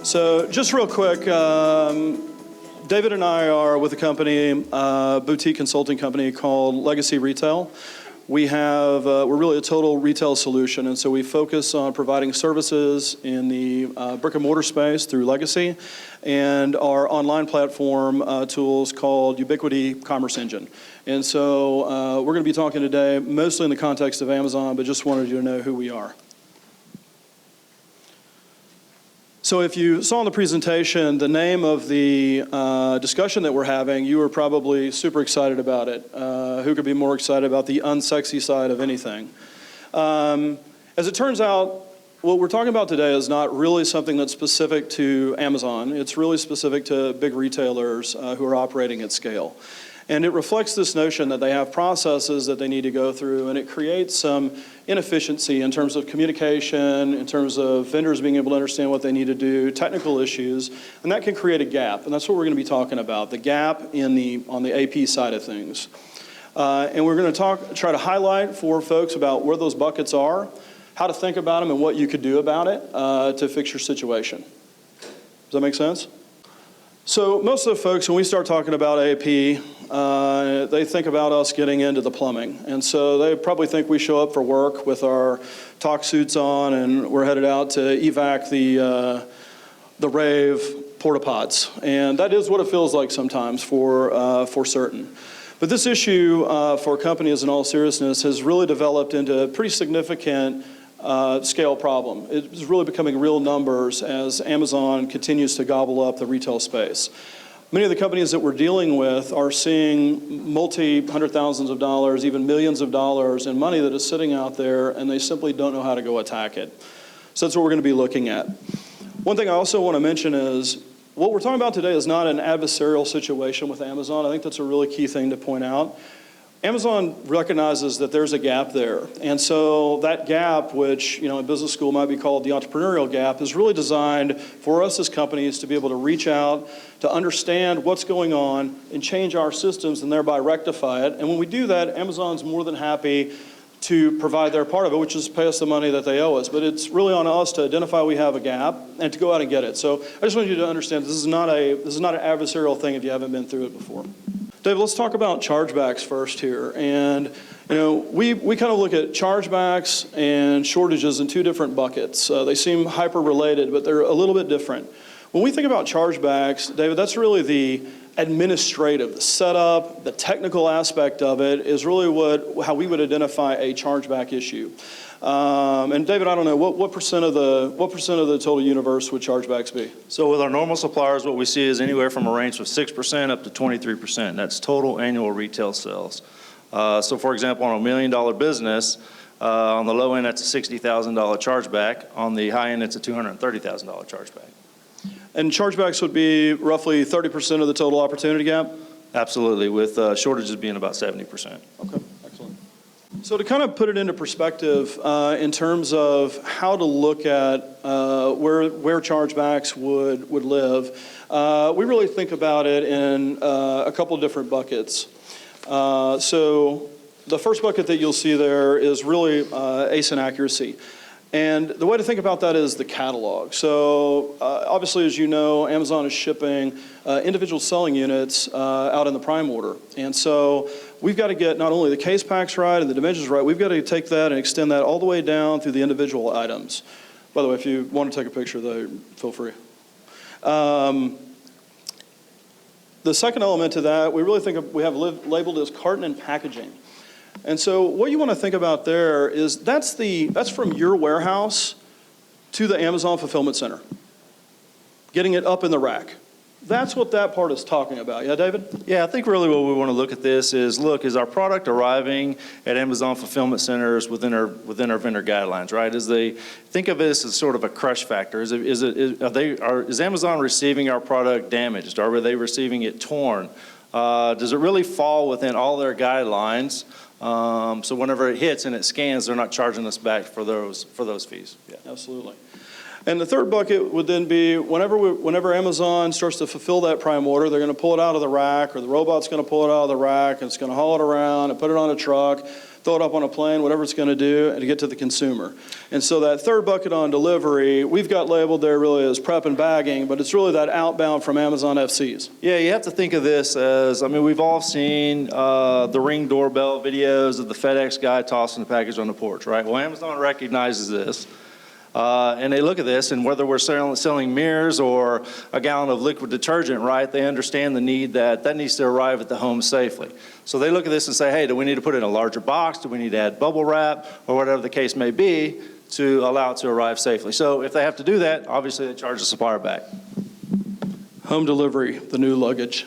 So just real quick, David and I are with a company, boutique consulting company called Legacy Retail. We're really a total retail solution, and so we focus on providing services in the brick and mortar space through Legacy and our online platform tools called Ubiquity Commerce Engine. And so we're going to be talking today mostly in the context of Amazon, but just wanted you to know who we are. So if you saw in the presentation the name of the discussion that we're having, you were probably super excited about it. Who could be more excited about the unsexy side of anything? As it turns out, what we're talking about today is not really something that's specific to Amazon. It's really specific to big retailers who are operating at scale. And it reflects this notion that they have processes that they need to go through, and it creates some inefficiency in terms of communication, in terms of vendors being able to understand what they need to do, technical issues, and that can create a gap. And that's what we're going to be talking about, the gap on the AP side of things. And we're going to try to highlight for folks about where those buckets are, how to think about them, and what you could do about it to fix your situation. Does that make sense? So most of the folks, when we start talking about AP, they think about us getting into the plumbing. And so they probably think we show up for work with our talk suits on and we're headed out to evac the rave porta pots. And that is what it feels like sometimes for certain. But this issue for companies in all seriousness has really developed into a pretty significant scale problem. It's really becoming real numbers as Amazon continues to gobble up the retail space. Many of the companies that we're dealing with are seeing multi-hundred thousands of dollars, even millions of dollars in money that is sitting out there, and they simply don't know how to go attack it. So that's what we're going to be looking at. One thing I also want to mention is what we're talking about today is not an adversarial situation with Amazon. I think that's a really key thing to point out. Amazon recognizes that there's a gap there. And so that gap, which in business school might be called the entrepreneurial gap, is really designed for us as companies to be able to reach out, to understand what's going on and change our systems and thereby rectify it. And when we do that, Amazon's more than happy to provide their part of it, which is pay us the money that they owe us. But it's really on us to identify we have a gap and to go out and get it. So I just want you to understand this is not an adversarial thing if you haven't been through it before. David, let's talk about chargebacks first here. And we kind of look at chargebacks and shortages in two different buckets. They seem hyper-related, but they're a little bit different. When we think about chargebacks, David, that's really the administrative, the setup, the technical aspect of it is really how we would identify a chargeback issue. And David, I don't know, what percent of the total universe would chargebacks be? So with our normal suppliers, what we see is anywhere from a range of 6% up to 23%. That's total annual retail sales. So for example, on a $1 million business, on the low end, that's a $60,000 chargeback. On the high end, it's a $230,000 chargeback. And chargebacks would be roughly 30% of the total opportunity gap? Absolutely, with shortages being about 70%. Okay, excellent. So to kind of put it into perspective in terms of how to look at where chargebacks would live, we really think about it in a couple of different buckets. So the first bucket that you'll see there is really ACE and accuracy. And the way to think about that is the catalog. So obviously, as you know, Amazon is shipping individual selling units out in the prime order. And so we've got to get not only the case packs right and the dimensions right, we've got to take that and extend that all the way down through the individual items. By the way, if you want to take a picture, though, feel free. The second element to that, we really think we have labeled as carton and packaging. And so what you want to think about there is that's from your warehouse to the Amazon fulfillment center, getting it up in the rack. That's what that part is talking about. Yeah, David? Yeah, I think really what we want to look at this is, is our product arriving at Amazon fulfillment centers within our vendor guidelines, right? Think of this as sort of a crush factor. Is Amazon receiving our product damaged? Are they receiving it torn? Does it really fall within all their guidelines? So whenever it hits and it scans, they're not charging us back for those fees. Yeah, absolutely. And the third bucket would then be whenever Amazon starts to fulfill that prime order, they're going to pull it out of the rack, or the robot's going to pull it out of the rack, and it's going to haul it around and put it on a truck. throw it up on a plane, whatever it's going to do, and to get to the consumer. And so that third bucket on delivery, we've got labeled there really as prep and bagging, but it's really that outbound from Amazon FCs. Yeah, you have to think of this as, I mean, we've all seen the Ring doorbell videos of the FedEx guy tossing the package on the porch, right? Well, Amazon recognizes this. And they look at this, and whether we're selling mirrors or a gallon of liquid detergent, right, they understand the need that needs to arrive at the home safely. So they look at this and say, hey, do we need to put it in a larger box? Do we need to add bubble wrap? Or whatever the case may be to allow it to arrive safely. So if they have to do that, obviously they charge the supplier back. Home delivery, the new luggage.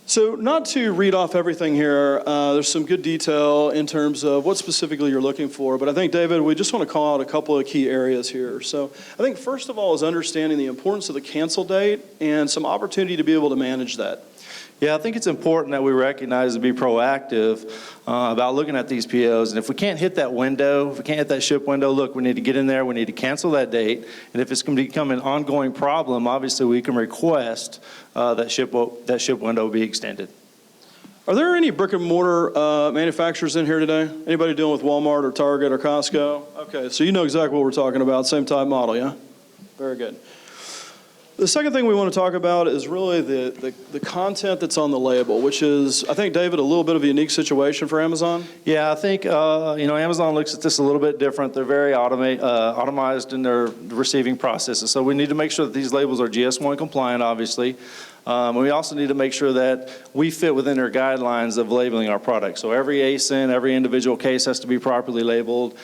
So not to read off everything here, there's some good detail in terms of what specifically you're looking for, but I think, David, we just want to call out a couple of key areas here. So I think first of all is understanding the importance of the cancel date and some opportunity to be able to manage that. Yeah, I think it's important that we recognize and be proactive about looking at these POs. And if we can't hit that window, if we can't hit that ship window, look, we need to get in there, we need to cancel that date. And if it's going to become an ongoing problem, obviously we can request that ship window be extended. Are there any brick and mortar manufacturers in here today? Anybody dealing with Walmart or Target or Costco? Okay, so you know exactly what we're talking about, same type model, yeah? Very good. The second thing we want to talk about is really the content that's on the label, which is, I think, David, a little bit of a unique situation for Amazon. Yeah, I think, Amazon looks at this a little bit different. They're very automized in their receiving processes. So we need to make sure that these labels are GS1 compliant, obviously. And we also need to make sure that we fit within their guidelines of labeling our products. So every ASIN, every individual case has to be properly labeled.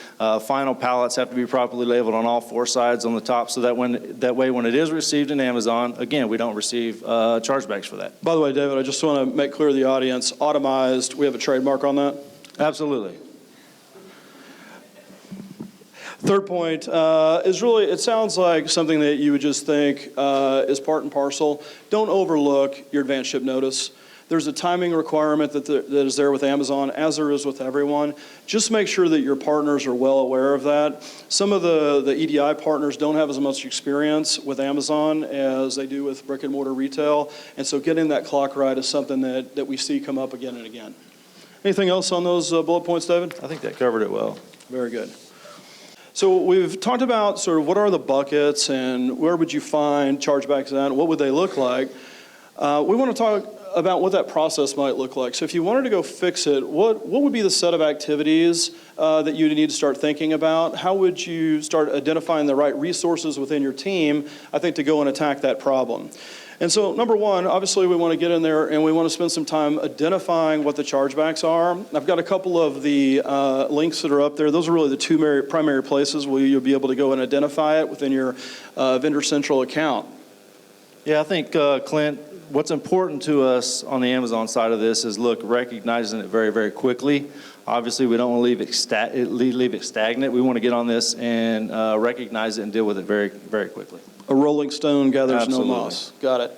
Final pallets have to be properly labeled on all four sides on the top, so that way when it is received in Amazon, again, we don't receive chargebacks for that. By the way, David, I just want to make clear to the audience, automized, we have a trademark on that? Absolutely. Third point is really, it sounds like something that you would just think is part and parcel. Don't overlook your advanced ship notice. There's a timing requirement that is there with Amazon, as there is with everyone. Just make sure that your partners are well aware of that. Some of the EDI partners don't have as much experience with Amazon as they do with brick and mortar retail, and so getting that clock right is something that we see come up again and again. Anything else on those bullet points, David? I think that covered it well. Very good. So we've talked about sort of what are the buckets and where would you find chargebacks at, what would they look like. We want to talk about what that process might look like. So if you wanted to go fix it, what would be the set of activities that you need to start thinking about? How would you start identifying the right resources within your team, I think, to go and attack that problem? And so, number one, obviously we want to get in there and we want to spend some time identifying what the chargebacks are. I've got a couple of the links that are up there. Those are really the two primary places where you'll be able to go and identify it within your Vendor Central account. Yeah, I think, Clint, what's important to us on the Amazon side of this is, look, recognizing it very, very quickly. Obviously, we don't want to leave it stagnant. We want to get on this and recognize it and deal with it very, very quickly. A rolling stone gathers Absolutely. no moss. Got it.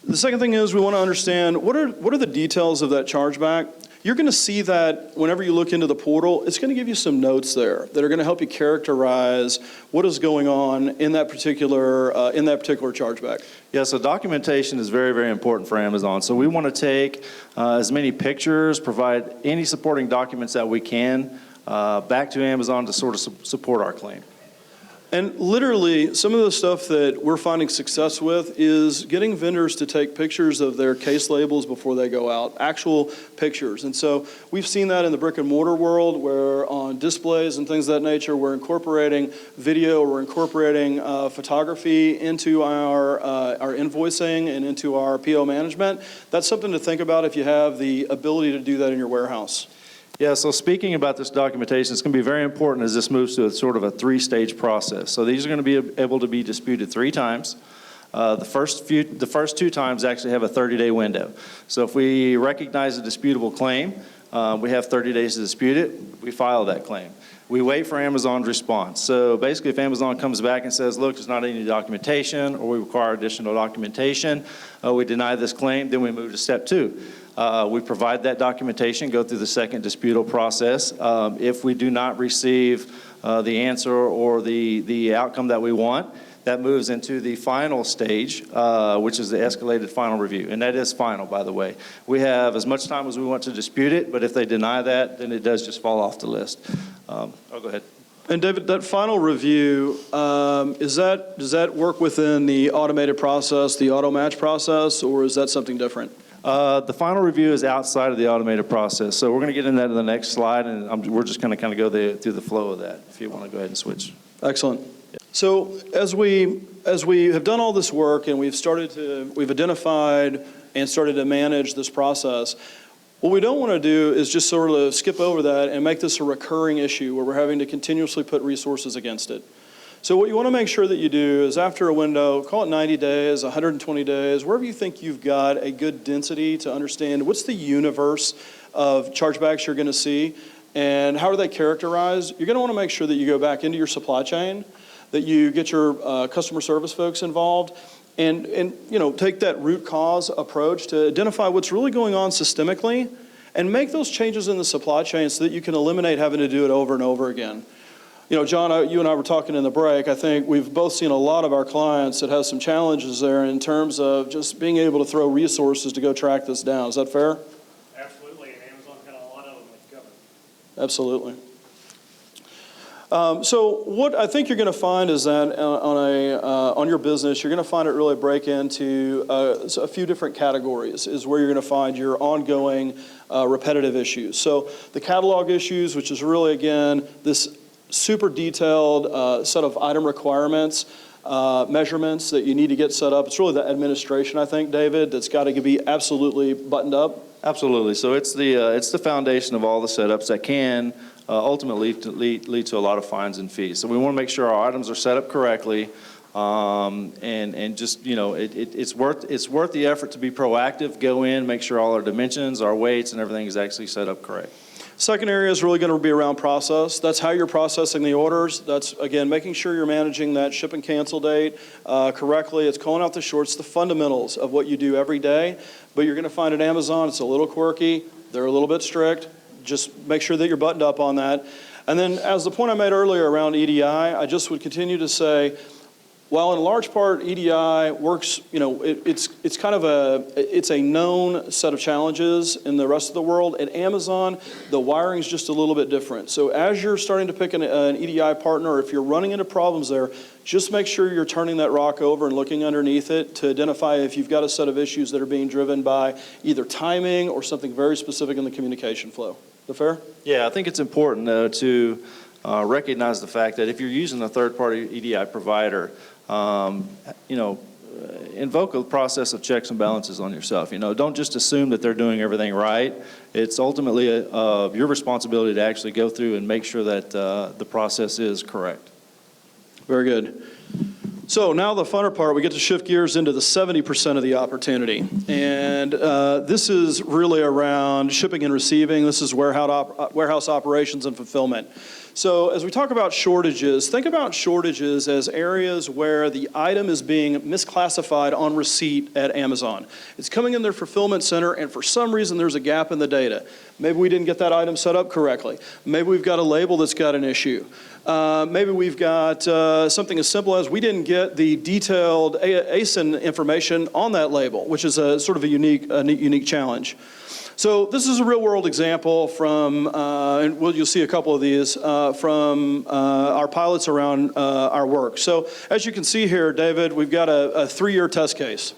The second thing is we want to understand what are the details of that chargeback. You're going to see that whenever you look into the portal, it's going to give you some notes there that are going to help you characterize what is going on in that particular chargeback. Yeah, so documentation is very, very important for Amazon. So we want to take as many pictures, provide any supporting documents that we can back to Amazon to sort of support our claim. And literally, some of the stuff that we're finding success with is getting vendors to take pictures of their case labels before they go out, actual pictures. And so we've seen that in the brick and mortar world, where on displays and things of that nature, we're incorporating video, we're incorporating photography into our invoicing and into our PO management. That's something to think about if you have the ability to do that in your warehouse. Yeah, so speaking about this documentation, it's going to be very important as this moves to a sort of a three-stage process. So these are going to be able to be disputed 3 times. The first 2 times actually have a 30-day window. So if we recognize a disputable claim, we have 30 days to dispute it. We file that claim. We wait for Amazon's response. So basically, if Amazon comes back and says, look, there's not any documentation, or we require additional documentation, we deny this claim, then we move to step 2. We provide that documentation, go through the second disputable process. If we do not receive the answer or the outcome that we want, that moves into the final stage, which is the escalated final review. And that is final, by the way. We have as much time as we want to dispute it, but if they deny that, then it does just fall off the list. Go ahead. And David, that final review, does that work within the automated process, the auto match process, or is that something different? The final review is outside of the automated process. So we're going to get into that in the next slide, and we're just going to kind of go through the flow of that, if you want to go ahead and switch. Excellent. So as we have done all this work and we've identified and started to manage this process, what we don't want to do is just sort of skip over that and make this a recurring issue where we're having to continuously put resources against it. So what you want to make sure that you do is after a window, call it 90 days, 120 days, wherever you think you've got a good density to understand what's the universe of chargebacks you're going to see and how are they characterized, you're going to want to make sure that you go back into your supply chain, that you get your customer service folks involved, and take that root cause approach to identify what's really going on systemically and make those changes in the supply chain so that you can eliminate having to do it over and over again. John, you and I were talking in the break. I think we've both seen a lot of our clients that have some challenges there in terms of just being able to throw resources to go track this down. Is that fair? Absolutely, and Amazon got a lot of them covered. Absolutely. So what I think you're going to find is that on your business, you're going to find it really break into a few different categories is where you're going to find your ongoing repetitive issues. So the catalog issues, which is really, again, this super detailed set of item requirements, measurements that you need to get set up. It's really the administration, I think, David, that's got to be absolutely buttoned up. Absolutely. So it's the foundation of all the setups that can ultimately lead to a lot of fines and fees. So we want to make sure our items are set up correctly, and just it's worth the effort to be proactive. Go in, make sure all our dimensions, our weights, and everything is actually set up correct. Second area is really going to be around process. That's how you're processing the orders. That's, again, making sure you're managing that ship and cancel date correctly. It's calling out the shorts, the fundamentals of what you do every day. But you're going to find at Amazon, it's a little quirky. They're a little bit strict. Just make sure that you're buttoned up on that. And then as the point I made earlier around EDI, I just would continue to say, while in large part EDI works, it's kind of it's a known set of challenges in the rest of the world. At Amazon, the wiring's just a little bit different. So as you're starting to pick an EDI partner, or if you're running into problems there, just make sure you're turning that rock over and looking underneath it to identify if you've got a set of issues that are being driven by either timing or something very specific in the communication flow. Is that fair? Yeah, I think it's important to recognize the fact that if you're using a third-party EDI provider, invoke a process of checks and balances on yourself. Don't just assume that they're doing everything right. It's ultimately your responsibility to actually go through and make sure that the process is correct. Very good. So now the funner part, we get to shift gears into the 70% of the opportunity. And this is really around shipping and receiving. This is warehouse operations and fulfillment. So as we talk about shortages, think about shortages as areas where the item is being misclassified on receipt at Amazon. It's coming in their fulfillment center, and for some reason there's a gap in the data. Maybe we didn't get that item set up correctly. Maybe we've got a label that's got an issue. Maybe we've got something as simple as we didn't get the detailed ASIN information on that label, which is a sort of a unique challenge. So this is a real-world example from, and you'll see a couple of these, from our pilots around our work. So as you can see here, David, we've got a 3-year test case.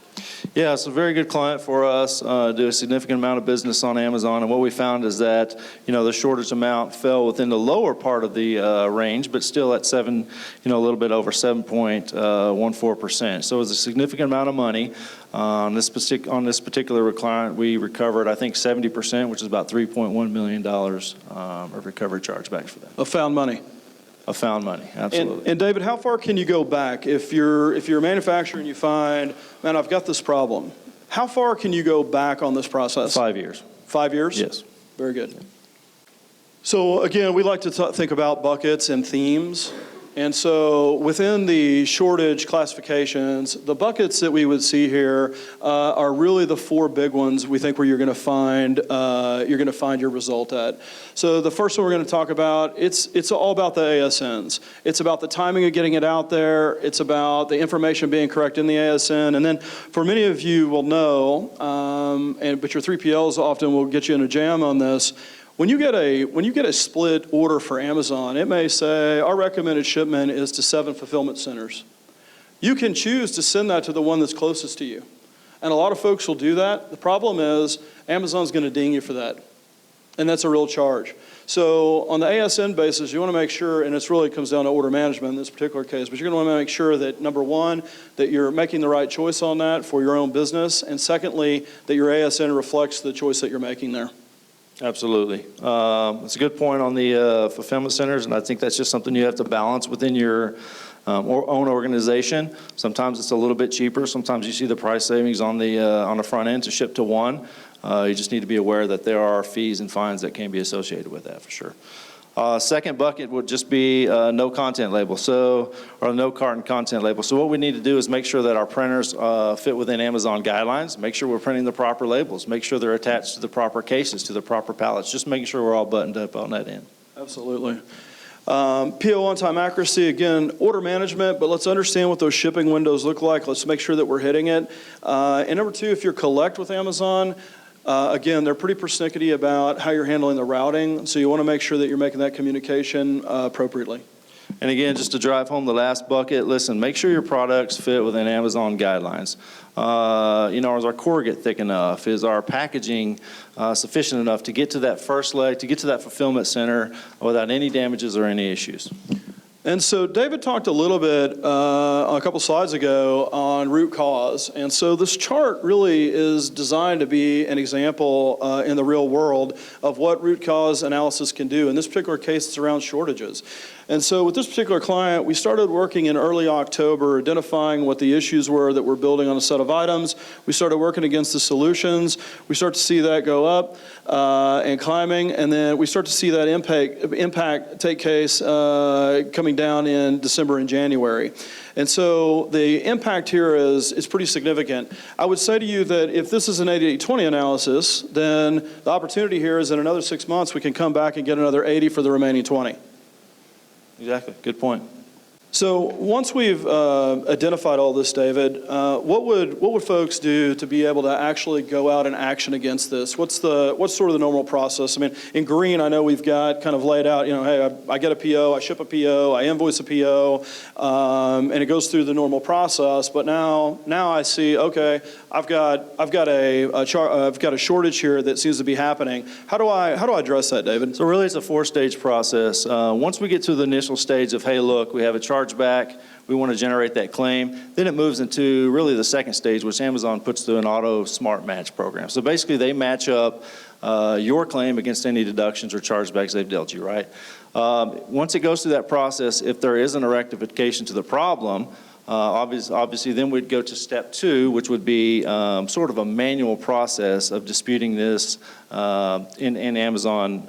Yeah, it's a very good client for us, do a significant amount of business on Amazon, and what we found is that, the shortage amount fell within the lower part of the range, but still at a little bit over 7.14%. So it was a significant amount of money. On this particular client, we recovered, I think, 70%, which is about $3.1 million of recovery chargebacks for that. Of found money. Of found money, absolutely. And David, how far can you go back if you're a manufacturer and you find, man, I've got this problem? How far can you go back on this process? 5 years. 5 years? Yes. Very good. So again, we like to think about buckets and themes. And so within the shortage classifications, the buckets that we would see here are really the four big ones we think where you're going to find your result at. So the first one we're going to talk about, it's all about the ASNs. It's about the timing of getting it out there. It's about the information being correct in the ASN. And then for many of you will know, but your 3PLs often will get you in a jam on this. When you get a split order for Amazon, it may say our recommended shipment is to 7 fulfillment centers. You can choose to send that to the one that's closest to you. And a lot of folks will do that. The problem is Amazon's going to ding you for that. And that's a real charge. So on the ASN basis, you want to make sure, and it really comes down to order management in this particular case, but you're going to want to make sure that, number one, that you're making the right choice on that for your own business, and secondly, that your ASN reflects the choice that you're making there. Absolutely. It's a good point on the fulfillment centers, and I think that's just something you have to balance within your own organization. Sometimes it's a little bit cheaper. Sometimes you see the price savings on the front end to ship to one. You just need to be aware that there are fees and fines that can be associated with that for sure. Second bucket would just be no content label, or no carton content label. So what we need to do is make sure that our printers fit within Amazon guidelines, make sure we're printing the proper labels, make sure they're attached to the proper cases, to the proper pallets, just making sure we're all buttoned up on that end. Absolutely. PO on-time accuracy, again, order management, but let's understand what those shipping windows look like. Let's make sure that we're hitting it. And number two, if you're collect with Amazon, again, they're pretty persnickety about how you're handling the routing, so you want to make sure that you're making that communication appropriately. And again, just to drive home the last bucket, listen, make sure your products fit within Amazon guidelines. Is our corrugate thick enough? Is our packaging sufficient enough to get to that first leg, to get to that fulfillment center without any damages or any issues? And so David talked a little bit a couple slides ago on root cause. And so this chart really is designed to be an example in the real world of what root cause analysis can do. In this particular case, it's around shortages. And so with this particular client, we started working in early October, identifying what the issues were that we're building on a set of items. We started working against the solutions. We start to see that go up and climbing, and then we start to see that impact take case coming down in December and January. And so the impact here is pretty significant. I would say to you that if this is an 80-20 analysis, then the opportunity here is in another 6 months we can come back and get another 80 for the remaining 20. Exactly. Good point. So once we've identified all this, David, what would folks do to be able to actually go out and action against this? What's sort of the normal process? I mean, in green, I know we've got kind of laid out, hey, I get a PO, I ship a PO, I invoice a PO, and it goes through the normal process. But now I see, okay, I've got a shortage here that seems to be happening. How do I address that, David? So really, it's a 4-stage process. Once we get to the initial stage of, hey, look, we have a chargeback, we want to generate that claim, then it moves into really the second stage, which Amazon puts through an auto smart match program. So basically, they match up your claim against any deductions or chargebacks they've dealt you, right? Once it goes through that process, if there isn't a rectification to the problem, obviously then we'd go to step 2, which would be sort of a manual process of disputing this in Amazon,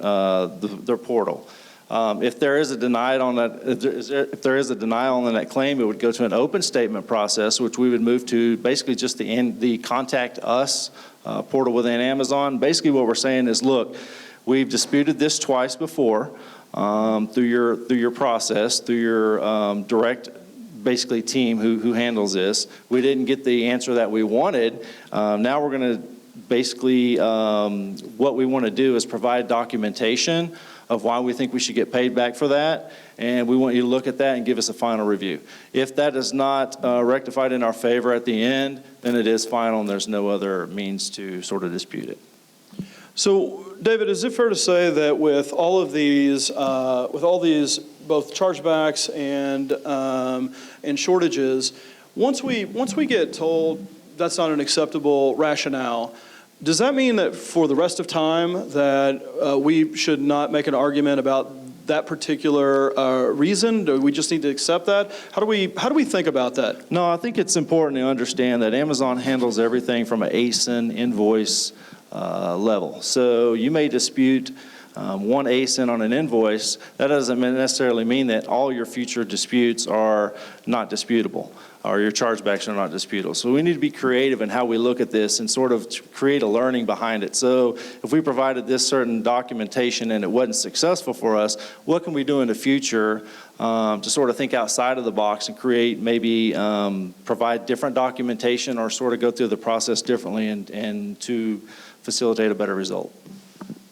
their portal. If there is a denial on that, if there is a denial on that claim, it would go to an open statement process, which we would move to basically just the contact us portal within Amazon. Basically, what we're saying is, look, we've disputed this twice before through your process, through your direct basically team who handles this. We didn't get the answer that we wanted. Now we're going to basically what we want to do is provide documentation of why we think we should get paid back for that, and we want you to look at that and give us a final review. If that is not rectified in our favor at the end, then it is final and there's no other means to sort of dispute it. So, David, is it fair to say that with all these both chargebacks and shortages, once we get told that's not an acceptable rationale, does that mean that for the rest of time that we should not make an argument about that particular reason? Do we just need to accept that? How do we think about that? No, I think it's important to understand that Amazon handles everything from an ASIN invoice level. So you may dispute one ASIN on an invoice, that doesn't necessarily mean that all your future disputes are not disputable, or your chargebacks are not disputable. So we need to be creative in how we look at this and sort of create a learning behind it. So if we provided this certain documentation and it wasn't successful for us, what can we do in the future to sort of think outside of the box and create, maybe provide different documentation or sort of go through the process differently and to facilitate a better result.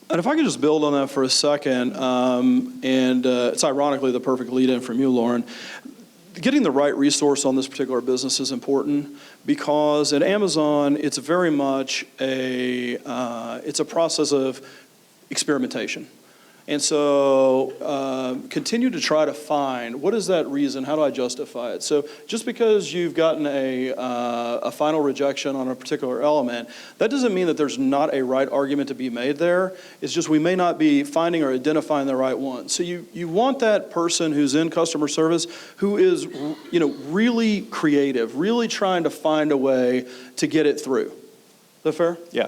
And if I could just build on that for a second, it's ironically the perfect lead-in from you, Lauren. Getting the right resource on this particular business is important because at Amazon, it's very much it's a process of experimentation. And so continue to try to find, what is that reason? How do I justify it? So just because you've gotten a final rejection on a particular element, that doesn't mean that there's not a right argument to be made there. It's just we may not be finding or identifying the right one. So you want that person who's in customer service who is, really creative, really trying to find a way to get it through. Is that fair? Yeah.